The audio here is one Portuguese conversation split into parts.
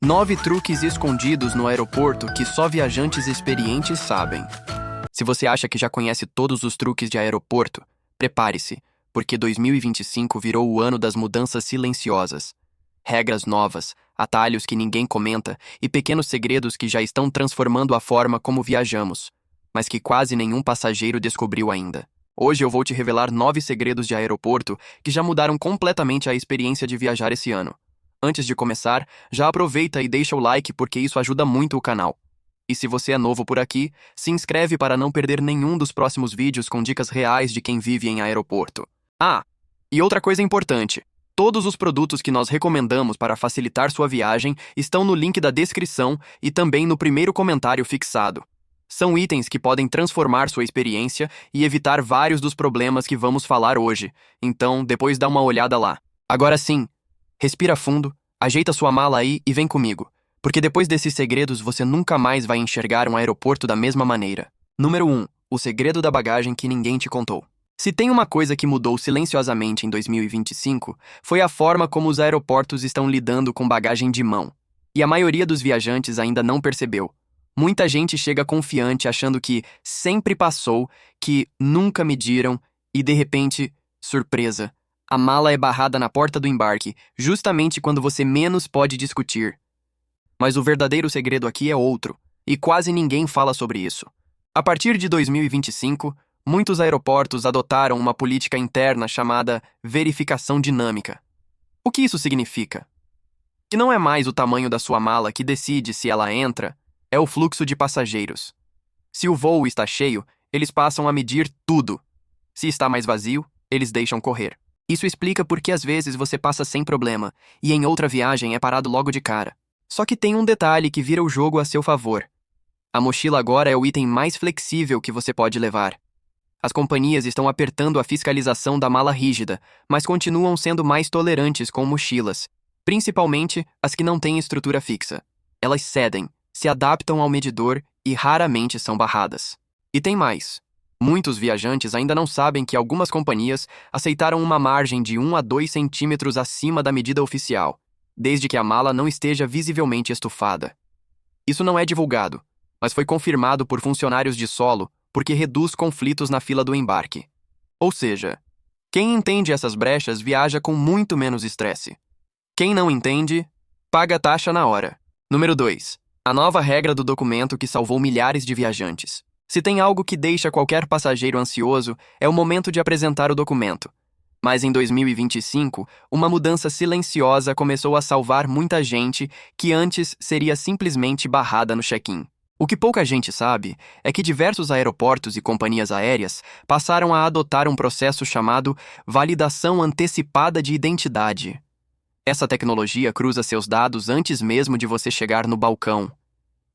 9 truques escondidos no aeroporto que só viajantes experientes sabem. Se você acha que já conhece todos os truques de aeroporto, prepare-se, porque 2025 virou o ano das mudanças silenciosas. Regras novas, atalhos que ninguém comenta e pequenos segredos que já estão transformando a forma como viajamos, mas que quase nenhum passageiro descobriu ainda. Hoje eu vou te revelar 9 segredos de aeroporto que já mudaram completamente a experiência de viajar esse ano. Antes de começar, já aproveita e deixa o like porque isso ajuda muito o canal. E se você é novo por aqui, se inscreve para não perder nenhum dos próximos vídeos com dicas reais de quem vive em aeroporto. Ah, e outra coisa importante, todos os produtos que nós recomendamos para facilitar sua viagem estão no link da descrição e também no primeiro comentário fixado. São itens que podem transformar sua experiência e evitar vários dos problemas que vamos falar hoje, então depois dá uma olhada lá. Agora sim, respira fundo, ajeita sua mala aí e vem comigo, porque depois desses segredos você nunca mais vai enxergar um aeroporto da mesma maneira. Número 1. O segredo da bagagem que ninguém te contou. Se tem uma coisa que mudou silenciosamente em 2025, foi a forma como os aeroportos estão lidando com bagagem de mão. E a maioria dos viajantes ainda não percebeu. Muita gente chega confiante achando que sempre passou, que nunca mediram e de repente, surpresa. A mala é barrada na porta do embarque, justamente quando você menos pode discutir. Mas o verdadeiro segredo aqui é outro, e quase ninguém fala sobre isso. A partir de 2025, muitos aeroportos adotaram uma política interna chamada verificação dinâmica. O que isso significa? Que não é mais o tamanho da sua mala que decide se ela entra, é o fluxo de passageiros. Se o voo está cheio, eles passam a medir tudo. Se está mais vazio, eles deixam correr. Isso explica por que às vezes você passa sem problema, e em outra viagem é parado logo de cara. Só que tem um detalhe que vira o jogo a seu favor. A mochila agora é o item mais flexível que você pode levar. As companhias estão apertando a fiscalização da mala rígida, mas continuam sendo mais tolerantes com mochilas, principalmente as que não têm estrutura fixa. Elas cedem, se adaptam ao medidor e raramente são barradas. E tem mais. Muitos viajantes ainda não sabem que algumas companhias aceitaram uma margem de 1 a 2 centímetros acima da medida oficial, desde que a mala não esteja visivelmente estufada. Isso não é divulgado, mas foi confirmado por funcionários de solo porque reduz conflitos na fila do embarque. Ou seja, quem entende essas brechas viaja com muito menos estresse. Quem não entende, paga a taxa na hora. Número 2. A nova regra do documento que salvou milhares de viajantes. Se tem algo que deixa qualquer passageiro ansioso, é o momento de apresentar o documento. Mas em 2025, uma mudança silenciosa começou a salvar muita gente que antes seria simplesmente barrada no check-in. O que pouca gente sabe é que diversos aeroportos e companhias aéreas passaram a adotar um processo chamado validação antecipada de identidade. Essa tecnologia cruza seus dados antes mesmo de você chegar no balcão.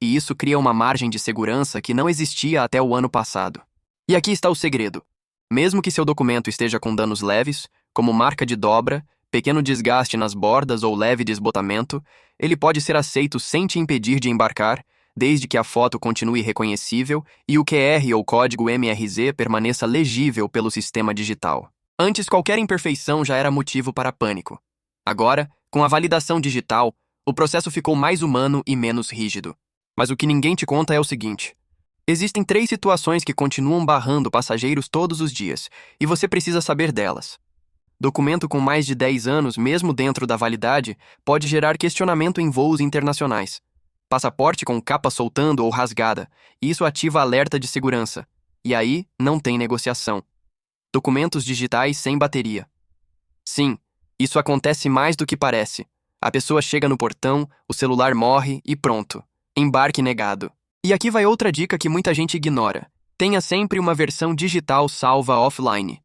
E isso cria uma margem de segurança que não existia até o ano passado. E aqui está o segredo. Mesmo que seu documento esteja com danos leves, como marca de dobra, pequeno desgaste nas bordas ou leve desbotamento, ele pode ser aceito sem te impedir de embarcar, desde que a foto continue reconhecível e o QR ou código MRZ permaneça legível pelo sistema digital. Antes, qualquer imperfeição já era motivo para pânico. Agora, com a validação digital, o processo ficou mais humano e menos rígido. Mas o que ninguém te conta é o seguinte. Existem 3 situações que continuam barrando passageiros todos os dias, e você precisa saber delas. Documento com mais de 10 anos, mesmo dentro da validade, pode gerar questionamento em voos internacionais. Passaporte com capa soltando ou rasgada, isso ativa alerta de segurança. E aí, não tem negociação. Documentos digitais sem bateria. Sim, isso acontece mais do que parece. A pessoa chega no portão, o celular morre e pronto. Embarque negado. E aqui vai outra dica que muita gente ignora. Tenha sempre uma versão digital salva offline.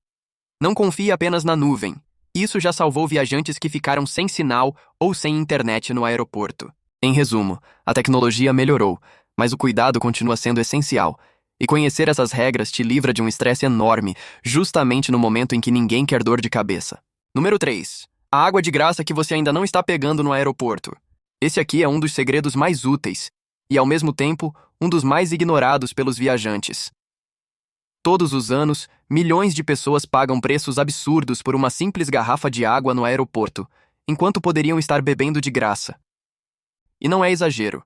Não confie apenas na nuvem. Isso já salvou viajantes que ficaram sem sinal ou sem internet no aeroporto. Em resumo, a tecnologia melhorou, mas o cuidado continua sendo essencial. E conhecer essas regras te livra de um estresse enorme, justamente no momento em que ninguém quer dor de cabeça. Número 3. A água de graça que você ainda não está pegando no aeroporto. Esse aqui é um dos segredos mais úteis e, ao mesmo tempo, um dos mais ignorados pelos viajantes. Todos os anos, milhões de pessoas pagam preços absurdos por uma simples garrafa de água no aeroporto, enquanto poderiam estar bebendo de graça. E não é exagero.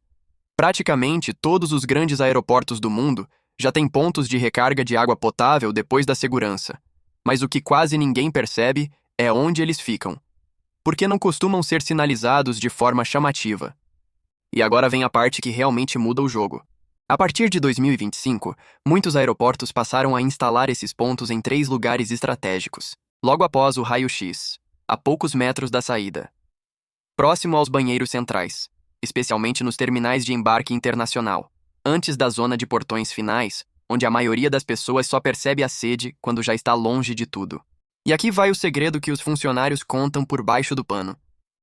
Praticamente todos os grandes aeroportos do mundo já têm pontos de recarga de água potável depois da segurança. Mas o que quase ninguém percebe é onde eles ficam, porque não costumam ser sinalizados de forma chamativa. E agora vem a parte que realmente muda o jogo. A partir de 2025, muitos aeroportos passaram a instalar esses pontos em 3 lugares estratégicos, logo após o raio-x, a poucos metros da saída, próximo aos banheiros centrais, especialmente nos terminais de embarque internacional, antes da zona de portões finais, onde a maioria das pessoas só percebe a sede quando já está longe de tudo. E aqui vai o segredo que os funcionários contam por baixo do pano.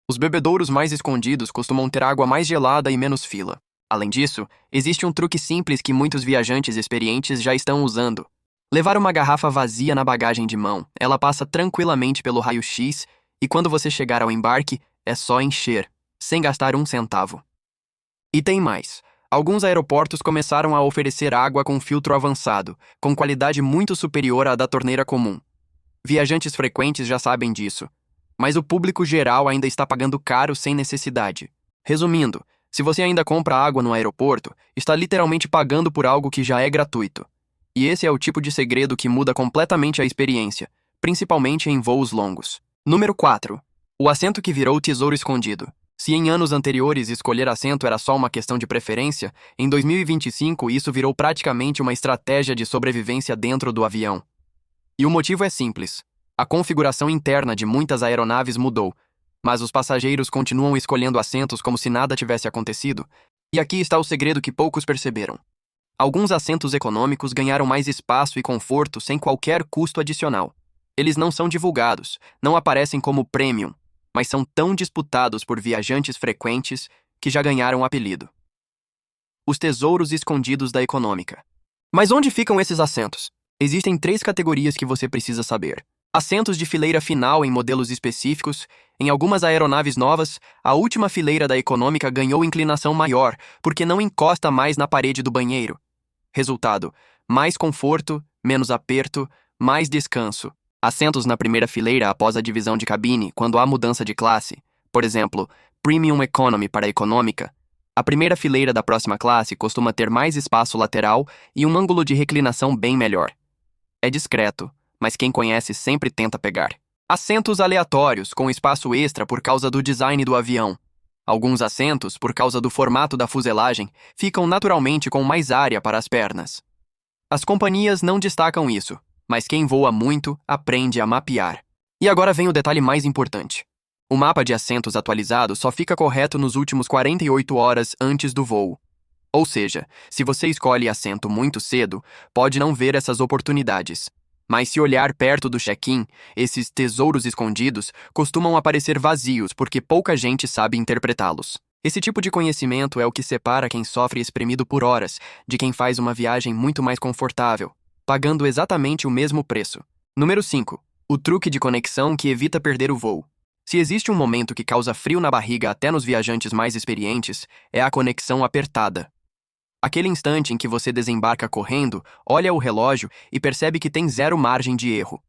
Os bebedouros mais escondidos costumam ter água mais gelada e menos fila. Além disso, existe um truque simples que muitos viajantes experientes já estão usando. Levar uma garrafa vazia na bagagem de mão. Ela passa tranquilamente pelo raio-x e quando você chegar ao embarque, é só encher, sem gastar um centavo. E tem mais. Alguns aeroportos começaram a oferecer água com filtro avançado, com qualidade muito superior à da torneira comum. Viajantes frequentes já sabem disso, mas o público geral ainda está pagando caro sem necessidade. Resumindo, se você ainda compra água no aeroporto, está literalmente pagando por algo que já é gratuito. E esse é o tipo de segredo que muda completamente a experiência, principalmente em voos longos. Número 4. O assento que virou tesouro escondido. Se em anos anteriores escolher assento era só uma questão de preferência, em 2025 isso virou praticamente uma estratégia de sobrevivência dentro do avião. E o motivo é simples. A configuração interna de muitas aeronaves mudou, mas os passageiros continuam escolhendo assentos como se nada tivesse acontecido. E aqui está o segredo que poucos perceberam. Alguns assentos econômicos ganharam mais espaço e conforto sem qualquer custo adicional. Eles não são divulgados, não aparecem como premium, mas são tão disputados por viajantes frequentes que já ganharam o apelido. Os tesouros escondidos da econômica. Mas onde ficam esses assentos? Existem 3 categorias que você precisa saber. Assentos de fileira final em modelos específicos. Em algumas aeronaves novas, a última fileira da econômica ganhou inclinação maior, porque não encosta mais na parede do banheiro. Resultado: mais conforto, menos aperto, mais descanso. Assentos na primeira fileira após a divisão de cabine, quando há mudança de classe, por exemplo, Premium Economy para econômica. A primeira fileira da próxima classe costuma ter mais espaço lateral e um ângulo de reclinação bem melhor. É discreto, mas quem conhece sempre tenta pegar. Assentos aleatórios, com espaço extra por causa do design do avião. Alguns assentos, por causa do formato da fuselagem, ficam naturalmente com mais área para as pernas. As companhias não destacam isso, mas quem voa muito aprende a mapear. E agora vem o detalhe mais importante. O mapa de assentos atualizado só fica correto nos últimos 48 horas antes do voo. Ou seja, se você escolhe assento muito cedo, pode não ver essas oportunidades. Mas se olhar perto do check-in, esses tesouros escondidos costumam aparecer vazios porque pouca gente sabe interpretá-los. Esse tipo de conhecimento é o que separa quem sofre espremido por horas de quem faz uma viagem muito mais confortável, pagando exatamente o mesmo preço. Número 5. O truque de conexão que evita perder o voo. Se existe um momento que causa frio na barriga até nos viajantes mais experientes, é a conexão apertada. Aquele instante em que você desembarca correndo, olha o relógio e percebe que tem 0 margem de erro.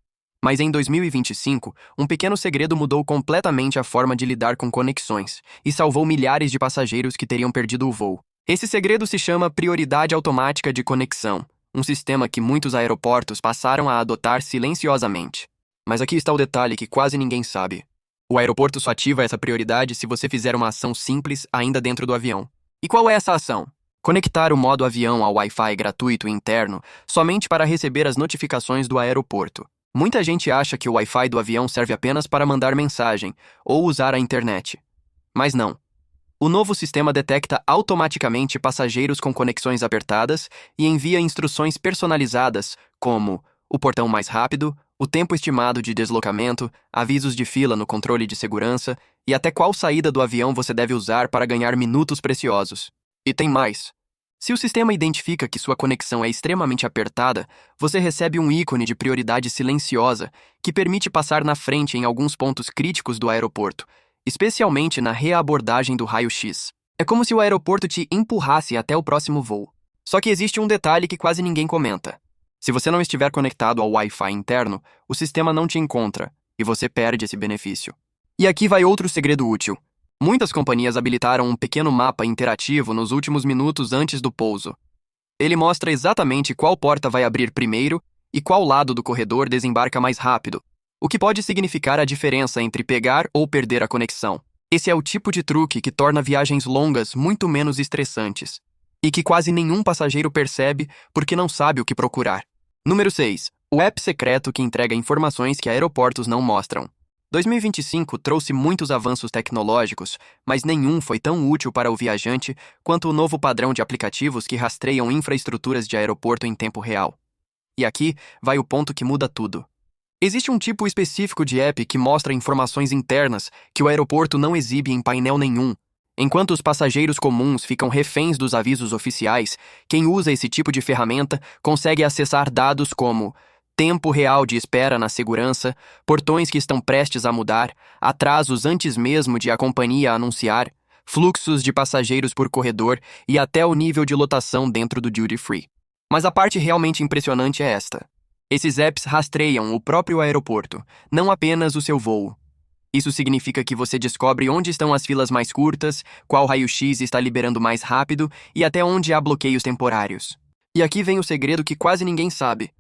Mas em 2025, um pequeno segredo mudou completamente a forma de lidar com conexões e salvou milhares de passageiros que teriam perdido o voo. Esse segredo se chama prioridade automática de conexão, um sistema que muitos aeroportos passaram a adotar silenciosamente. Mas aqui está o detalhe que quase ninguém sabe. O aeroporto só ativa essa prioridade se você fizer uma ação simples ainda dentro do avião. E qual é essa ação? Conectar o modo avião ao Wi-Fi gratuito interno somente para receber as notificações do aeroporto. Muita gente acha que o Wi-Fi do avião serve apenas para mandar mensagem ou usar a internet. Mas não. O novo sistema detecta automaticamente passageiros com conexões apertadas e envia instruções personalizadas, como o portão mais rápido, o tempo estimado de deslocamento, avisos de fila no controle de segurança e até qual saída do avião você deve usar para ganhar minutos preciosos. E tem mais. Se o sistema identifica que sua conexão é extremamente apertada, você recebe um ícone de prioridade silenciosa que permite passar na frente em alguns pontos críticos do aeroporto, especialmente na reabordagem do raio-x. É como se o aeroporto te empurrasse até o próximo voo. Só que existe um detalhe que quase ninguém comenta. Se você não estiver conectado ao Wi-Fi interno, o sistema não te encontra e você perde esse benefício. E aqui vai outro segredo útil. Muitas companhias habilitaram um pequeno mapa interativo nos últimos minutos antes do pouso. Ele mostra exatamente qual porta vai abrir primeiro e qual lado do corredor desembarca mais rápido, o que pode significar a diferença entre pegar ou perder a conexão. Esse é o tipo de truque que torna viagens longas muito menos estressantes e que quase nenhum passageiro percebe porque não sabe o que procurar. Número 6. O app secreto que entrega informações que aeroportos não mostram. 2025 trouxe muitos avanços tecnológicos, mas nenhum foi tão útil para o viajante quanto o novo padrão de aplicativos que rastreiam infraestruturas de aeroporto em tempo real. E aqui vai o ponto que muda tudo. Existe um tipo específico de app que mostra informações internas que o aeroporto não exibe em painel nenhum. Enquanto os passageiros comuns ficam reféns dos avisos oficiais, quem usa esse tipo de ferramenta consegue acessar dados como tempo real de espera na segurança, portões que estão prestes a mudar, atrasos antes mesmo de a companhia anunciar, fluxos de passageiros por corredor e até o nível de lotação dentro do duty free. Mas a parte realmente impressionante é esta. Esses apps rastreiam o próprio aeroporto, não apenas o seu voo. Isso significa que você descobre onde estão as filas mais curtas, qual raio-x está liberando mais rápido e até onde há bloqueios temporários. E aqui vem o segredo que quase ninguém sabe.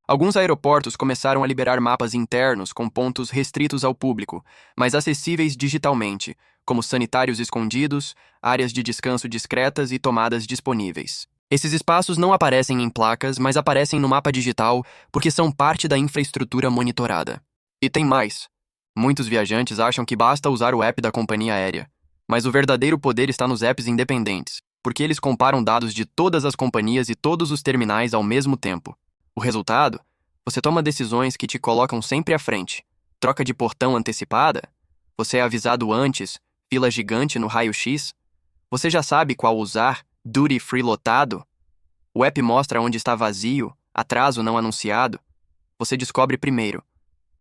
Alguns aeroportos começaram a liberar mapas internos com pontos restritos ao público, mas acessíveis digitalmente, como sanitários escondidos, áreas de descanso discretas e tomadas disponíveis. Esses espaços não aparecem em placas, mas aparecem no mapa digital porque são parte da infraestrutura monitorada. E tem mais. Muitos viajantes acham que basta usar o app da companhia aérea, mas o verdadeiro poder está nos apps independentes, porque eles comparam dados de todas as companhias e todos os terminais ao mesmo tempo. O resultado? Você toma decisões que te colocam sempre à frente. Troca de portão antecipada? Você é avisado antes? Fila gigante no raio-x? Você já sabe qual usar? Duty free lotado? O app mostra onde está vazio, atraso não anunciado? Você descobre primeiro.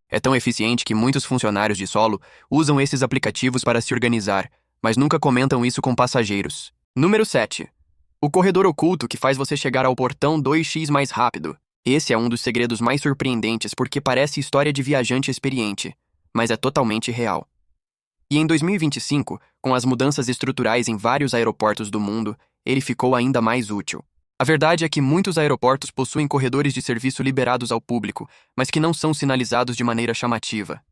É tão eficiente que muitos funcionários de solo usam esses aplicativos para se organizar, mas nunca comentam isso com passageiros. Número 7. O corredor oculto que faz você chegar ao portão 2x mais rápido. Esse é um dos segredos mais surpreendentes porque parece história de viajante experiente, mas é totalmente real. E em 2025, com as mudanças estruturais em vários aeroportos do mundo, ele ficou ainda mais útil. A verdade é que muitos aeroportos possuem corredores de serviço liberados ao público, mas que não são sinalizados de maneira chamativa.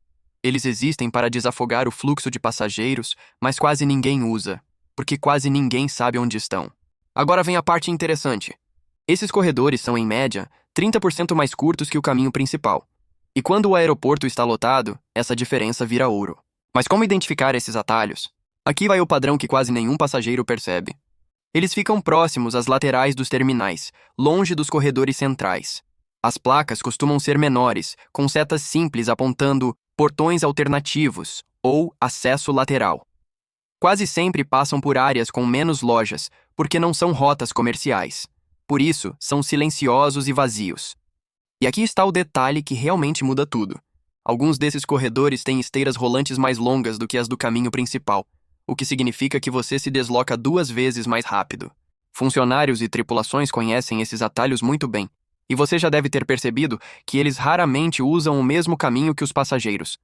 Eles existem para desafogar o fluxo de passageiros, mas quase ninguém usa, porque quase ninguém sabe onde estão. Agora vem a parte interessante. Esses corredores são, em média, 30% mais curtos que o caminho principal. E quando o aeroporto está lotado, essa diferença vira ouro. Mas como identificar esses atalhos? Aqui vai o padrão que quase nenhum passageiro percebe. Eles ficam próximos às laterais dos terminais, longe dos corredores centrais. As placas costumam ser menores, com setas simples apontando portões alternativos ou acesso lateral. Quase sempre passam por áreas com menos lojas, porque não são rotas comerciais. Por isso, são silenciosos e vazios. E aqui está o detalhe que realmente muda tudo. Alguns desses corredores têm esteiras rolantes mais longas do que as do caminho principal, o que significa que você se desloca 2 vezes mais rápido. Funcionários e tripulações conhecem esses atalhos muito bem, e você já deve ter percebido que eles raramente usam o mesmo caminho que os passageiros.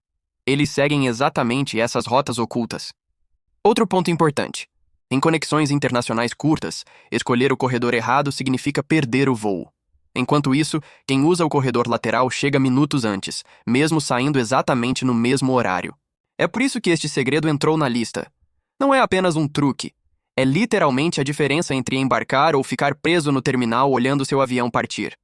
Eles seguem exatamente essas rotas ocultas. Outro ponto importante. Em conexões internacionais curtas, escolher o corredor errado significa perder o voo. Enquanto isso, quem usa o corredor lateral chega minutos antes, mesmo saindo exatamente no mesmo horário. É por isso que este segredo entrou na lista. Não é apenas um truque. É literalmente a diferença entre embarcar ou ficar preso no terminal olhando seu avião partir.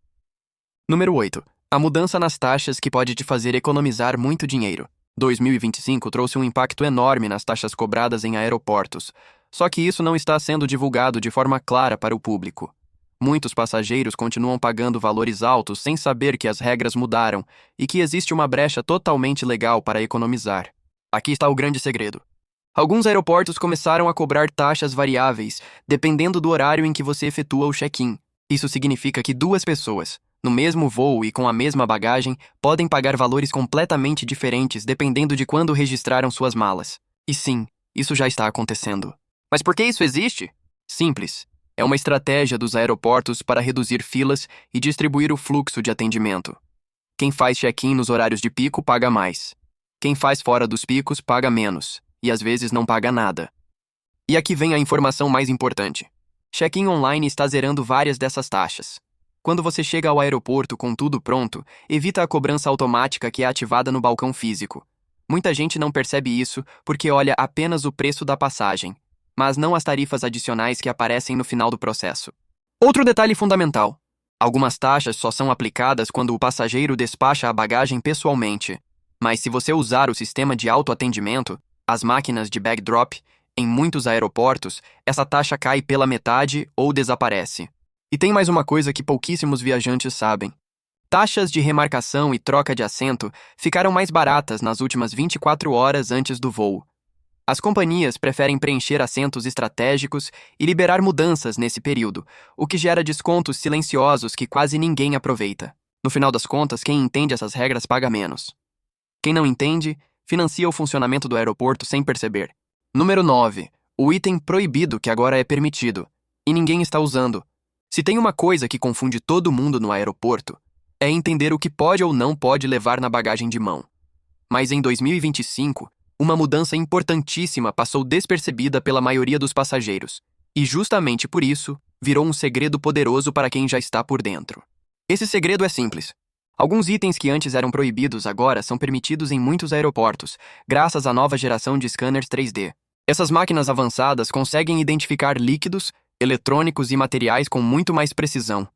Número 8. A mudança nas taxas que pode te fazer economizar muito dinheiro. 2025 trouxe um impacto enorme nas taxas cobradas em aeroportos. Só que isso não está sendo divulgado de forma clara para o público. Muitos passageiros continuam pagando valores altos sem saber que as regras mudaram e que existe uma brecha totalmente legal para economizar. Aqui está o grande segredo. Alguns aeroportos começaram a cobrar taxas variáveis, dependendo do horário em que você efetua o check-in. Isso significa que 2 pessoas, no mesmo voo e com a mesma bagagem, podem pagar valores completamente diferentes dependendo de quando registraram suas malas. E sim, isso já está acontecendo. Mas por que isso existe? Simples. É uma estratégia dos aeroportos para reduzir filas e distribuir o fluxo de atendimento. Quem faz check-in nos horários de pico paga mais. Quem faz fora dos picos paga menos. e às vezes não paga nada. E aqui vem a informação mais importante. Check-in online está zerando várias dessas taxas. Quando você chega ao aeroporto com tudo pronto, evita a cobrança automática que é ativada no balcão físico. Muita gente não percebe isso porque olha apenas o preço da passagem, mas não as tarifas adicionais que aparecem no final do processo. Outro detalhe fundamental: algumas taxas só são aplicadas quando o passageiro despacha a bagagem pessoalmente. Mas se você usar o sistema de autoatendimento, as máquinas de bag drop, em muitos aeroportos, essa taxa cai pela metade ou desaparece. E tem mais uma coisa que pouquíssimos viajantes sabem. Taxas de remarcação e troca de assento ficaram mais baratas nas últimas 24 horas antes do voo. As companhias preferem preencher assentos estratégicos e liberar mudanças nesse período, o que gera descontos silenciosos que quase ninguém aproveita. No final das contas, quem entende essas regras paga menos. Quem não entende, financia o funcionamento do aeroporto sem perceber. Número 9. O item proibido que agora é permitido, e ninguém está usando. Se tem uma coisa que confunde todo mundo no aeroporto, é entender o que pode ou não pode levar na bagagem de mão. Mas em 2025, uma mudança importantíssima passou despercebida pela maioria dos passageiros, e justamente por isso, virou um segredo poderoso para quem já está por dentro. Esse segredo é simples. Alguns itens que antes eram proibidos agora são permitidos em muitos aeroportos, graças à nova geração de scanners 3D. Essas máquinas avançadas conseguem identificar líquidos, eletrônicos e materiais com muito mais precisão.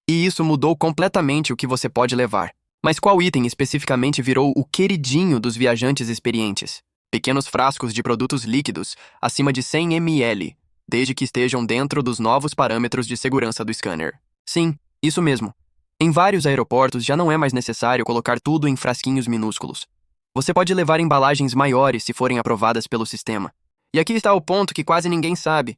E isso mudou completamente o que você pode levar. Mas qual item especificamente virou o queridinho dos viajantes experientes? Pequenos frascos de produtos líquidos, acima de 100 ml, desde que estejam dentro dos novos parâmetros de segurança do scanner. Sim, isso mesmo. Em vários aeroportos já não é mais necessário colocar tudo em frasquinhos minúsculos. Você pode levar embalagens maiores se forem aprovadas pelo sistema. E aqui está o ponto que quase ninguém sabe.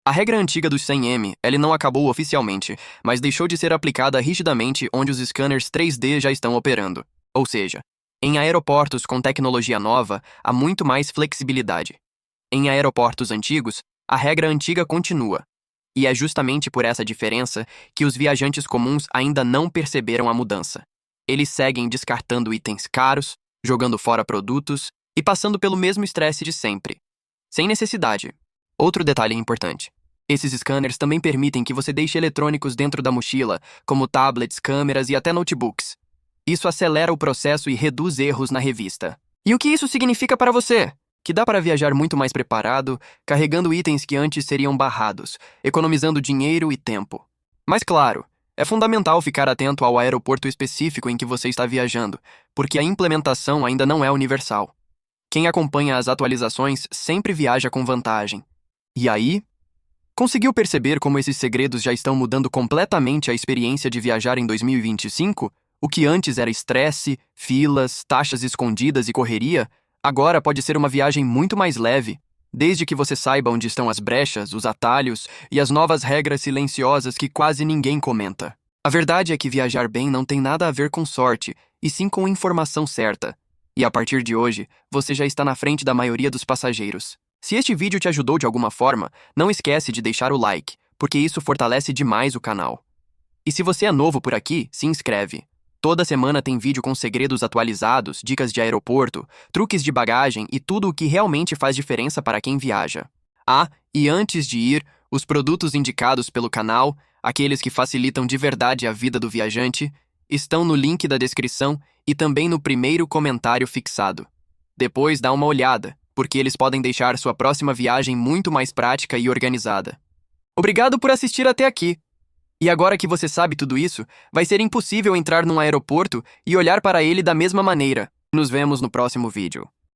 A regra antiga dos 100 ml, ele não acabou oficialmente, mas deixou de ser aplicada rigidamente onde os scanners 3D já estão operando. Ou seja, em aeroportos com tecnologia nova, há muito mais flexibilidade. Em aeroportos antigos, a regra antiga continua. E é justamente por essa diferença que os viajantes comuns ainda não perceberam a mudança. Eles seguem descartando itens caros, jogando fora produtos e passando pelo mesmo estresse de sempre. Sem necessidade. Outro detalhe importante. Esses scanners também permitem que você deixe eletrônicos dentro da mochila, como tablets, câmeras e até notebooks. Isso acelera o processo e reduz erros na revista. E o que isso significa para você? Que dá para viajar muito mais preparado, carregando itens que antes seriam barrados, economizando dinheiro e tempo. Mas claro, é fundamental ficar atento ao aeroporto específico em que você está viajando, porque a implementação ainda não é universal. Quem acompanha as atualizações sempre viaja com vantagem. E aí? Conseguiu perceber como esses segredos já estão mudando completamente a experiência de viajar em 2025? O que antes era estresse, filas, taxas escondidas e correria, agora pode ser uma viagem muito mais leve, desde que você saiba onde estão as brechas, os atalhos e as novas regras silenciosas que quase ninguém comenta. A verdade é que viajar bem não tem nada a ver com sorte, e sim com informação certa. E a partir de hoje, você já está na frente da maioria dos passageiros. Se este vídeo te ajudou de alguma forma, não esquece de deixar o like, porque isso fortalece demais o canal. E se você é novo por aqui, se inscreve. Toda semana tem vídeo com segredos atualizados, dicas de aeroporto, truques de bagagem e tudo o que realmente faz diferença para quem viaja. Ah, e antes de ir, os produtos indicados pelo canal, aqueles que facilitam de verdade a vida do viajante, estão no link da descrição e também no primeiro comentário fixado. Depois dá uma olhada, porque eles podem deixar sua próxima viagem muito mais prática e organizada. Obrigado por assistir até aqui. E agora que você sabe tudo isso, vai ser impossível entrar num aeroporto e olhar para ele da mesma maneira. Nos vemos no próximo vídeo.